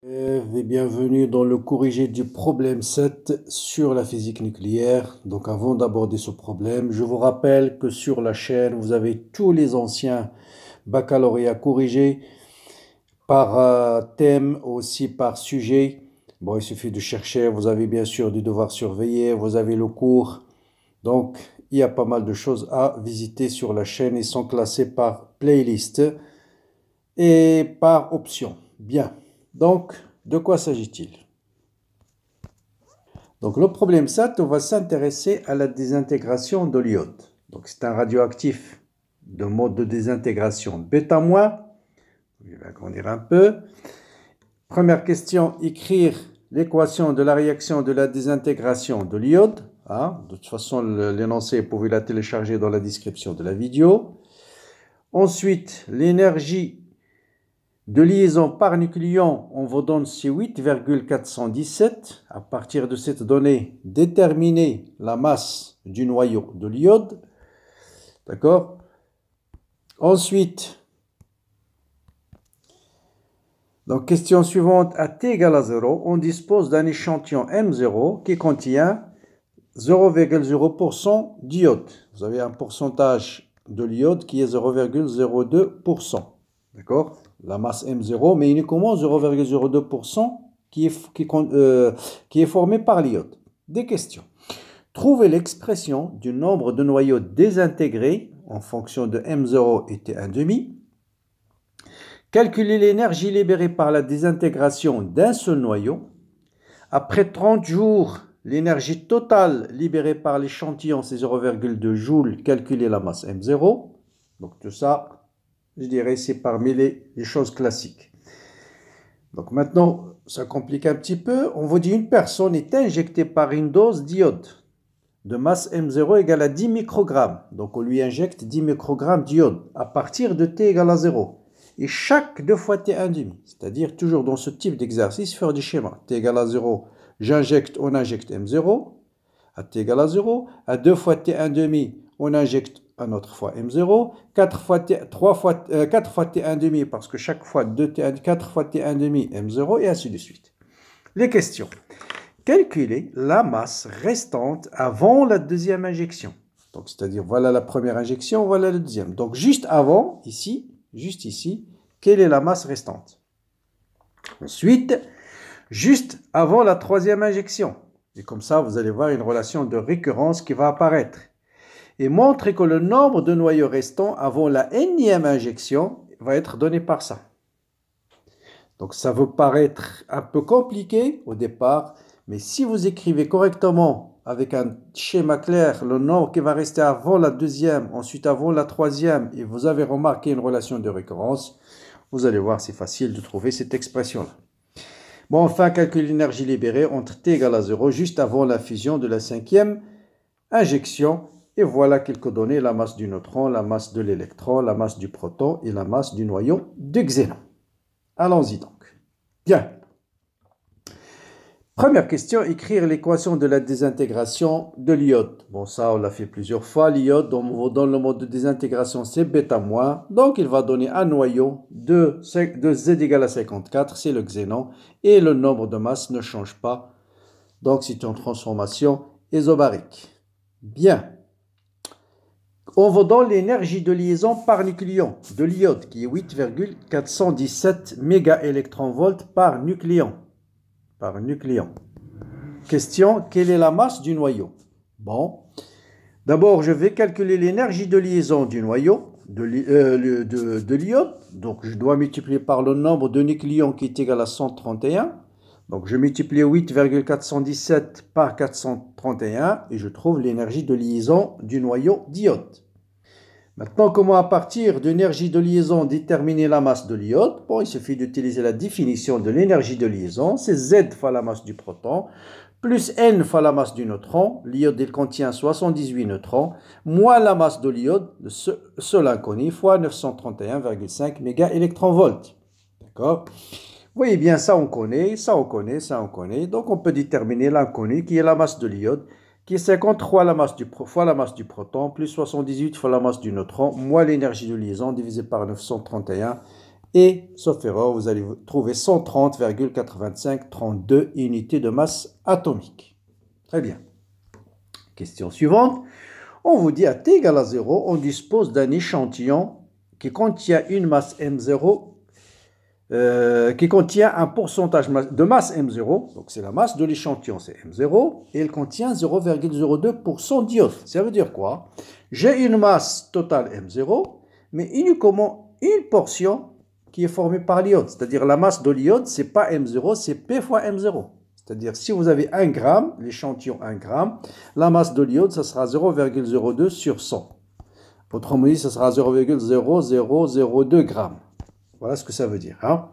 Et bienvenue dans le corrigé du problème 7 sur la physique nucléaire. Donc avant d'aborder ce problème, je vous rappelle que sur la chaîne, vous avez tous les anciens baccalauréats corrigés par thème, aussi par sujet. Bon, il suffit de chercher, vous avez bien sûr du devoir surveiller, vous avez le cours. Donc, il y a pas mal de choses à visiter sur la chaîne. Ils sont classés par playlist et par option. Bien. Donc, de quoi s'agit-il? Donc, le problème 7, on va s'intéresser à la désintégration de l'iode. Donc, c'est un radioactif de mode de désintégration bêta-. Je vais agrandir un peu. Première question, écrire l'équation de la réaction de la désintégration de l'iode. De toute façon, l'énoncé, vous pouvez la télécharger dans la description de la vidéo. Ensuite, l'énergie de liaison par nucléon, on vous donne c'est 8,417. À partir de cette donnée, déterminer la masse du noyau de l'iode. D'accord? Ensuite, donc question suivante, à t égale à 0, on dispose d'un échantillon M0 qui contient 0,0% d'iode. Vous avez un pourcentage de l'iode qui est 0,02%. D'accord? La masse M0, mais uniquement 0,02% qui est formé par l'iode. Des questions. Trouvez l'expression du nombre de noyaux désintégrés en fonction de M0 et T1,5. Calculez l'énergie libérée par la désintégration d'un seul noyau. Après 30 jours, l'énergie totale libérée par l'échantillon, c'est 0,2 joules. Calculez la masse M0. Donc tout ça, je dirais, c'est parmi les choses classiques. Donc maintenant, ça complique un petit peu. On vous dit une personne est injectée par une dose d'iode de masse M0 égale à 10 microgrammes. Donc on lui injecte 10 microgrammes d'iode à partir de T égale à 0. Et chaque 2 fois T1,5, c'est-à-dire toujours dans ce type d'exercice, faire du schéma. T égale à 0, on injecte M0. À T égale à 0, à 2 fois T1,5, on injecte un autre fois M0. 4 fois T1,5, parce que chaque fois 4 fois T1,5, M0, et ainsi de suite. Les questions. Calculez la masse restante avant la deuxième injection. Donc, c'est-à-dire, voilà la première injection, voilà la deuxième. Donc, juste avant, juste ici, quelle est la masse restante? Ensuite, juste avant la troisième injection. Et comme ça, vous allez voir une relation de récurrence qui va apparaître. Et montrez que le nombre de noyaux restants avant la énième injection va être donné par ça. Donc, ça vous paraître un peu compliqué au départ, mais si vous écrivez correctement avec un schéma clair, le nombre qui va rester avant la deuxième, ensuite avant la troisième, et vous avez remarqué une relation de récurrence, vous allez voir, c'est facile de trouver cette expression-là. Bon, enfin, calculer l'énergie libérée entre T égale à 0, juste avant la fusion de la cinquième injection. Et voilà quelques données, la masse du neutron, la masse de l'électron, la masse du proton et la masse du noyau de xénon. Allons-y donc. Bien. Première question, écrire l'équation de la désintégration de l'iode. Bon, ça, on l'a fait plusieurs fois. L'iode, dans le mode de désintégration, c'est bêta-. Donc, il va donner un noyau de Z égale à 54, c'est le xénon. Et le nombre de masses ne change pas. Donc, c'est une transformation isobarique. Bien. On vous donne l'énergie de liaison par nucléon de l'iode, qui est 8,417 mégaélectronvolts par nucléon. Question, quelle est la masse du noyau? Bon, d'abord, je vais calculer l'énergie de liaison du noyau de l'iode. Donc, je dois multiplier par le nombre de nucléons qui est égal à 131. Donc, je multiplie 8,417 par 431 et je trouve l'énergie de liaison du noyau d'iode. Maintenant, comment à partir de l'énergie de liaison déterminer la masse de l'iode? Bon, il suffit d'utiliser la définition de l'énergie de liaison. C'est Z fois la masse du proton, plus N fois la masse du neutron. L'iode, il contient 78 neutrons, moins la masse de l'iode, ce seul inconnu, fois 931,5 mégaélectronvolts. D'accord? Vous voyez bien, ça on connaît, ça on connaît, ça on connaît. Donc on peut déterminer l'inconnu qui est la masse de l'iode, qui est 53 fois la masse du proton, plus 78 fois la masse du neutron, moins l'énergie de liaison divisé par 931. Et, sauf erreur, vous allez trouver 130,8532 unités de masse atomique. Très bien. Question suivante. On vous dit à t égale à 0, on dispose d'un échantillon qui contient une masse M0, qui contient un pourcentage de masse M0, donc c'est la masse de l'échantillon, c'est M0, et elle contient 0,02% d'iode. Ça veut dire quoi? J'ai une masse totale M0, mais uniquement une portion qui est formée par l'iode. C'est-à-dire la masse de l'iode, c'est pas M0, c'est P fois M0. C'est-à-dire si vous avez 1 gramme, l'échantillon 1 gramme, la masse de l'iode, ça sera 0,02 sur 100. Autrement dit, ça sera 0,0002 grammes. Voilà ce que ça veut dire. Hein?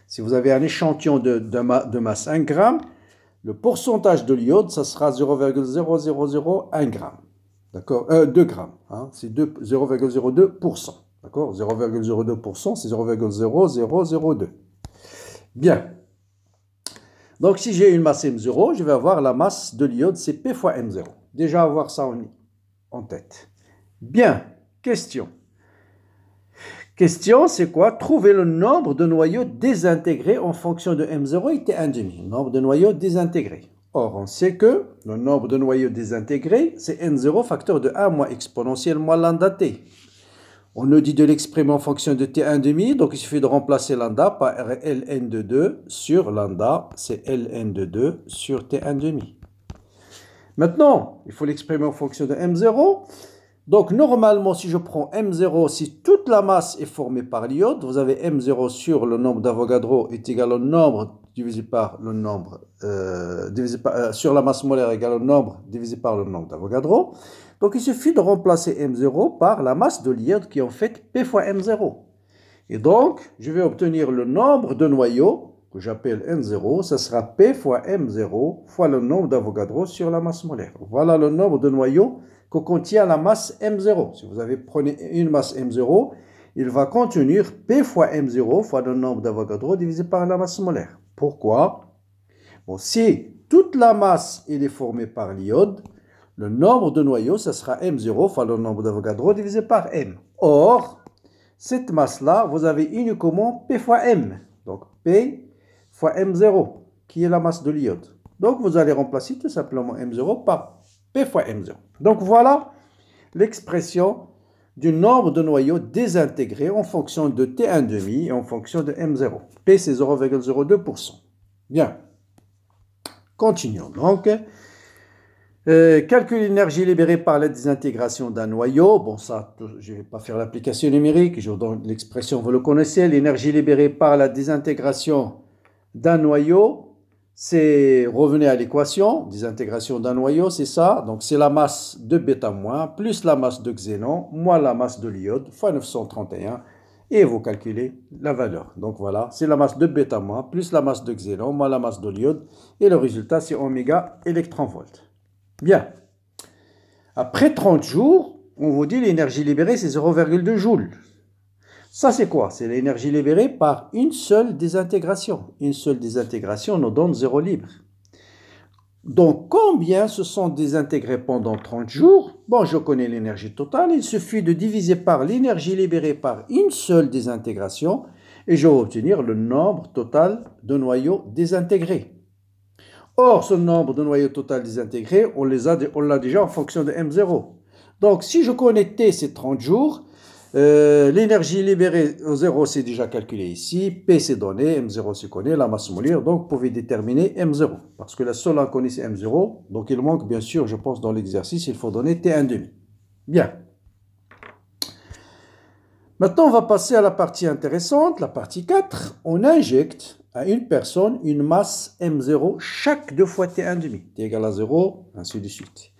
Si vous avez un échantillon de masse 1 gramme, le pourcentage de l'iode, ça sera 0,0001 gramme. D'accord, 2 grammes. Hein? C'est 0,02%. D'accord, 0,02%, c'est 0,0002. Bien. Donc, si j'ai une masse M0, je vais avoir la masse de l'iode, c'est P fois M0. Déjà, avoir ça en tête. Bien. Question. Question, c'est quoi? Trouver le nombre de noyaux désintégrés en fonction de M0 et T1,5. Nombre de noyaux désintégrés. Or, on sait que le nombre de noyaux désintégrés, c'est N0 facteur de 1 moins exponentielle moins lambda T. On nous dit de l'exprimer en fonction de T1,5, donc il suffit de remplacer lambda par ln de 2 sur lambda, c'est ln de 2 sur T1,5. Maintenant, il faut l'exprimer en fonction de M0. Donc, normalement, si je prends M0, si toute la masse est formée par l'iode, vous avez M0 sur le nombre d'Avogadro est égal au nombre divisé par le nombre, sur la masse molaire égale au nombre divisé par le nombre d'Avogadro. Donc, il suffit de remplacer M0 par la masse de l'iode qui est en fait P fois M0. Et donc, je vais obtenir le nombre de noyaux que j'appelle N0, ça sera P fois M0 fois le nombre d'Avogadro sur la masse molaire. Voilà le nombre de noyaux que contient la masse M0. Si vous prenez une masse M0, il va contenir P fois M0 fois le nombre d'Avogadro divisé par la masse molaire. Pourquoi? Bon, si toute la masse est formée par l'iode, le nombre de noyaux, ça sera M0 fois le nombre d'Avogadro divisé par M. Or, cette masse-là, vous avez uniquement P fois M. Donc, P fois M0, qui est la masse de l'iode. Donc, vous allez remplacer tout simplement M0 par P fois M0. Donc, voilà l'expression du nombre de noyaux désintégrés en fonction de T1,5 et en fonction de M0. P, c'est 0,02%. Bien. Continuons donc. Calcul l'énergie libérée par la désintégration d'un noyau. Bon, ça, je ne vais pas faire l'application numérique. Je vous donne l'expression, vous le connaissez. L'énergie libérée par la désintégration d'un noyau, c'est, revenez à l'équation, désintégration d'un noyau, c'est ça. Donc, c'est la masse de bêta- plus la masse de xénon, moins la masse de l'iode, fois 931. Et vous calculez la valeur. Donc, voilà, c'est la masse de bêta- plus la masse de xénon, moins la masse de l'iode. Et le résultat, c'est oméga électronvolts. Bien. Après 30 jours, on vous dit l'énergie libérée, c'est 0,2 joules. Ça, c'est quoi? C'est l'énergie libérée par une seule désintégration. Une seule désintégration nous donne 0 libre. Donc, combien se sont désintégrés pendant 30 jours? Bon, je connais l'énergie totale. Il suffit de diviser par l'énergie libérée par une seule désintégration et je vais obtenir le nombre total de noyaux désintégrés. Or, ce nombre de noyaux total désintégrés, on l'a déjà en fonction de M0. Donc, si je connais T, c'est 30 jours. L'énergie libérée au 0, c'est déjà calculé ici. P, c'est donné. M0, c'est connu. La masse molaire. Donc, vous pouvez déterminer M0. Parce que la seule inconnue, c'est M0. Donc, il manque, bien sûr, je pense, dans l'exercice, il faut donner T1,5. Bien. Maintenant, on va passer à la partie intéressante, la partie 4. On injecte à une personne une masse M0 chaque 2 fois T1,5. T égale à 0, ainsi de suite.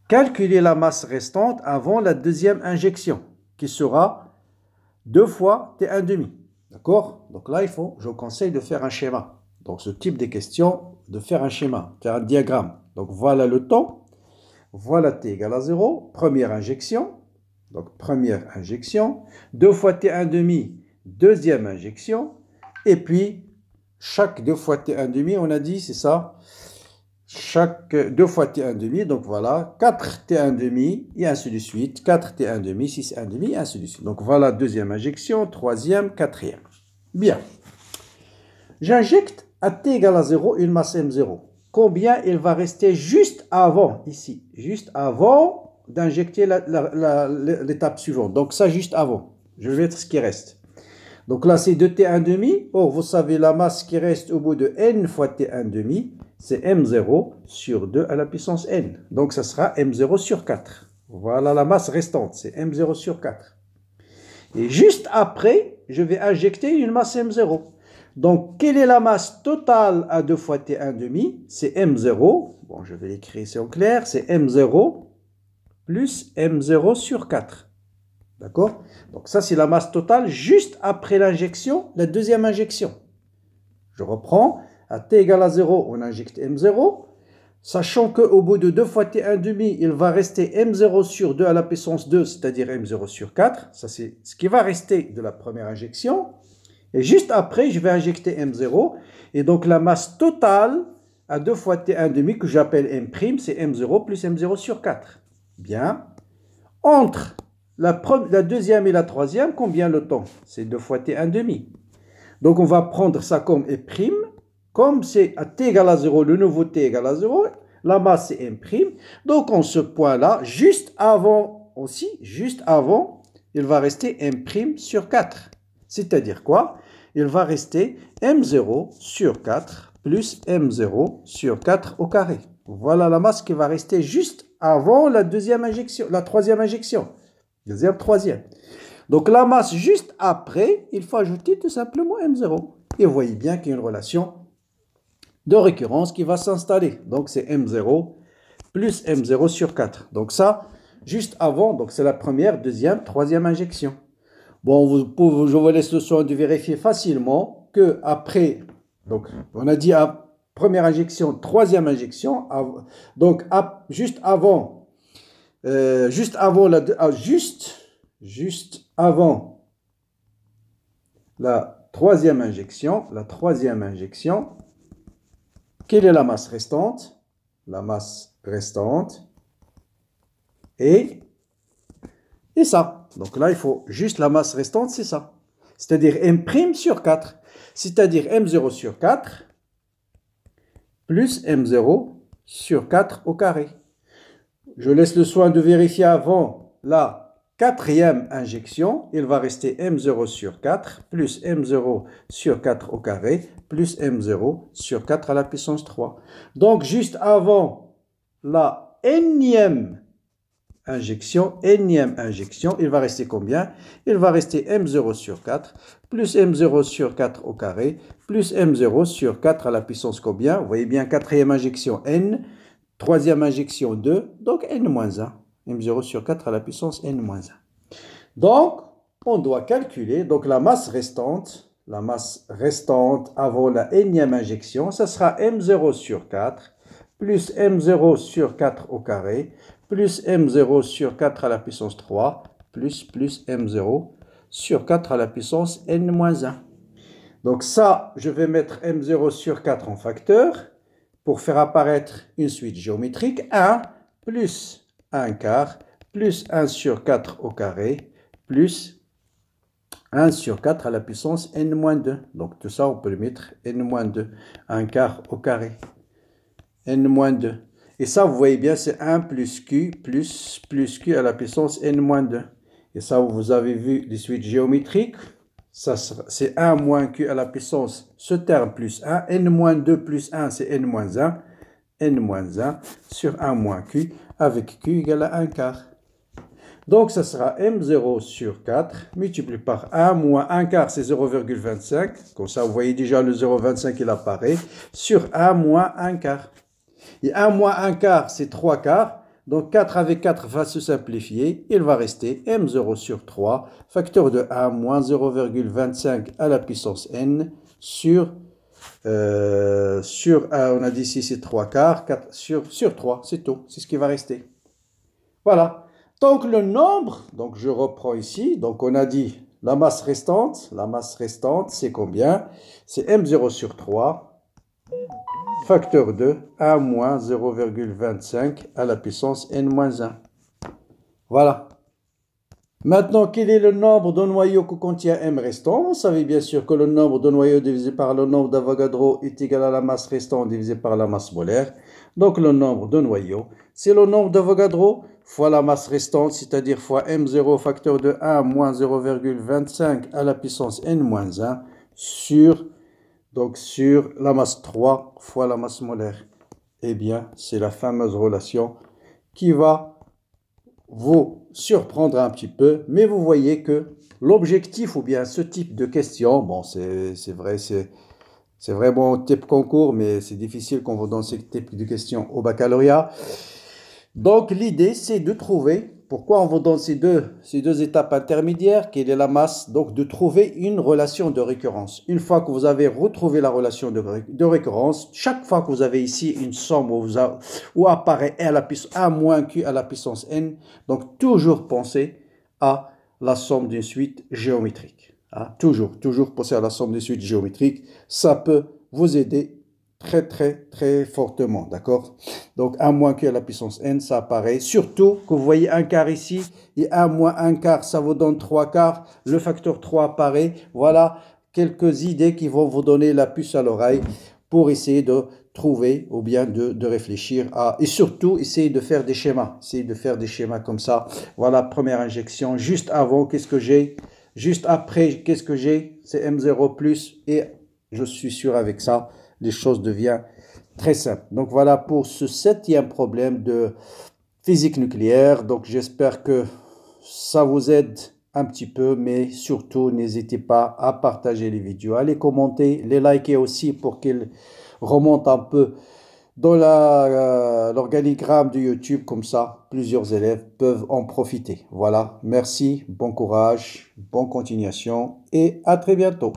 Calculez la masse restante avant la deuxième injection, qui sera 2 fois T1,5. D'accord? Donc là, je vous conseille de faire un schéma. Donc, ce type de questions, de faire un schéma, faire un diagramme. Donc, voilà le temps. Voilà T égale à 0. Première injection. Donc, première injection. 2 fois T1,5, deuxième injection. Et puis, chaque 2 fois T1,5, on a dit, c'est ça. Chaque 2 fois T1,5, donc voilà, 4 T1,5 et ainsi de suite. 4 T1,5, 6 1,5 et ainsi de suite. Donc, voilà deuxième injection, troisième, quatrième. Bien. J'injecte à t égale à 0 une masse M0. Combien il va rester juste avant, ici, juste avant d'injecter l'étape suivante. Donc ça, juste avant. Je vais mettre ce qui reste. Donc là, c'est 2t1 demi. Or, vous savez, la masse qui reste au bout de n fois t1 demi, c'est m0 sur 2 à la puissance n. Donc ça sera m0 sur 4. Voilà la masse restante, c'est m0 sur 4. Et juste après, je vais injecter une masse m0. Donc, quelle est la masse totale à 2 fois t1 demi? C'est m0. Bon, je vais l'écrire ici en clair. C'est m0 plus m0 sur 4. D'accord? Donc, ça, c'est la masse totale juste après l'injection, la deuxième injection. Je reprends. À t égale à 0, on injecte m0. Sachant qu'au bout de 2 fois t1 demi, il va rester m0 sur 2 à la puissance 2, c'est-à-dire m0 sur 4. Ça, c'est ce qui va rester de la première injection. Et juste après, je vais injecter M0. Et donc, la masse totale à 2 fois T1 demi, que j'appelle M', c'est M0 plus M0 sur 4. Bien. Entre la deuxième et la troisième, combien le temps? C'est 2 fois T1 demi. Donc, on va prendre ça comme M'. Comme c'est à T égale à 0, le nouveau T égale à 0, la masse c'est M'. Donc, en ce point-là, juste avant, il va rester M' sur 4. C'est-à-dire quoi? Il va rester M0 sur 4 plus M0 sur 4 au carré. Voilà la masse qui va rester juste avant la deuxième injection, la troisième injection. Deuxième, troisième. Donc la masse juste après, il faut ajouter tout simplement M0. Et vous voyez bien qu'il y a une relation de récurrence qui va s'installer. Donc c'est M0 plus M0 sur 4. Donc ça, juste avant, donc c'est la première, deuxième, troisième injection. Bon, je vous laisse le soin de vérifier facilement que après, donc on a dit à première injection, troisième injection, donc juste avant la troisième injection, quelle est la masse restante? La masse restante est ça. Donc là, il faut juste la masse restante, c'est ça. C'est-à-dire M' sur 4. C'est-à-dire M0 sur 4 plus M0 sur 4 au carré. Je laisse le soin de vérifier avant la quatrième injection. Il va rester M0 sur 4 plus M0 sur 4 au carré plus M0 sur 4 à la puissance 3. Donc, juste avant la énième injection, il va rester combien? Il va rester M0 sur 4 plus M0 sur 4 au carré plus M0 sur 4 à la puissance combien? Vous voyez bien, quatrième injection N, troisième injection 2, donc N-1. M0 sur 4 à la puissance N-1. Donc, on doit calculer donc la masse restante avant la énième injection, ça sera M0 sur 4 plus M0 sur 4 au carré plus M0 sur 4 à la puissance 3, plus M0 sur 4 à la puissance N-1. Donc ça, je vais mettre M0 sur 4 en facteur pour faire apparaître une suite géométrique. 1 plus 1 quart plus 1 sur 4 au carré plus 1 sur 4 à la puissance N-2. Donc tout ça, on peut le mettre N-2. 1 quart au carré. N-2. Et ça, vous voyez bien, c'est 1 plus Q plus Q à la puissance N-2. Et ça, vous avez vu les suites géométriques. C'est 1 moins Q à la puissance, ce terme plus 1. N-2 plus 1, c'est N-1. N-1 sur 1 moins Q avec Q égale à 1 quart. Donc, ça sera M0 sur 4 multiplié par 1 moins 1 quart, c'est 0,25. Comme ça, vous voyez déjà le 0,25, il apparaît. Sur 1 moins 1 quart. Et 1 moins 1 quart, c'est 3 quarts. Donc 4 avec 4 va se simplifier. Il va rester M0 sur 3, facteur de 1 moins 0,25 à la puissance n sur on a dit ici c'est 3 quarts, 4 sur 3, c'est tout. C'est ce qui va rester. Voilà. Donc le nombre, donc je reprends ici. Donc on a dit la masse restante c'est combien? C'est M0 sur 3. Facteur de 1 moins 0,25 à la puissance n-1. Voilà. Maintenant, quel est le nombre de noyaux que contient M restant? Vous savez bien sûr que le nombre de noyaux divisé par le nombre d'Avogadro est égal à la masse restante divisé par la masse molaire. Donc, le nombre de noyaux, c'est le nombre d'Avogadro fois la masse restante, c'est-à-dire fois M0 facteur de 1 moins 0,25 à la puissance N-1 sur la masse 3 fois la masse molaire. Eh bien, c'est la fameuse relation qui va vous surprendre un petit peu, mais vous voyez que l'objectif ou bien ce type de question, bon, c'est vrai, c'est vraiment type concours, mais c'est difficile qu'on vous donne ce type de questions au baccalauréat. Donc, l'idée, c'est de trouver, pourquoi on vous donne ces deux étapes intermédiaires, quelle est la masse, donc de trouver une relation de récurrence. Une fois que vous avez retrouvé la relation de récurrence, chaque fois que vous avez ici une somme où apparaît a à la puissance a moins q à la puissance n, donc toujours pensez à la somme d'une suite géométrique. Hein? Toujours penser à la somme d'une suite géométrique. Ça peut vous aider très fortement, d'accord? Donc 1 moins q à la puissance n, ça apparaît. Surtout que vous voyez un quart ici, et 1 moins 1 quart, ça vous donne 3 quarts. Le facteur 3 apparaît. Voilà quelques idées qui vont vous donner la puce à l'oreille pour essayer de trouver ou bien de réfléchir à... Et surtout, essayer de faire des schémas. Essayer de faire des schémas comme ça. Voilà, première injection. Juste avant, qu'est-ce que j'ai? Juste après, qu'est-ce que j'ai? C'est M0 plus. Et je suis sûr avec ça, les choses deviennent très simples. Donc voilà pour ce 7e problème de physique nucléaire. Donc j'espère que ça vous aide un petit peu, mais surtout n'hésitez pas à partager les vidéos, à les commenter, les liker aussi pour qu'ils remontent un peu dans l'organigramme de YouTube, comme ça plusieurs élèves peuvent en profiter. Voilà, merci, bon courage, bonne continuation et à très bientôt.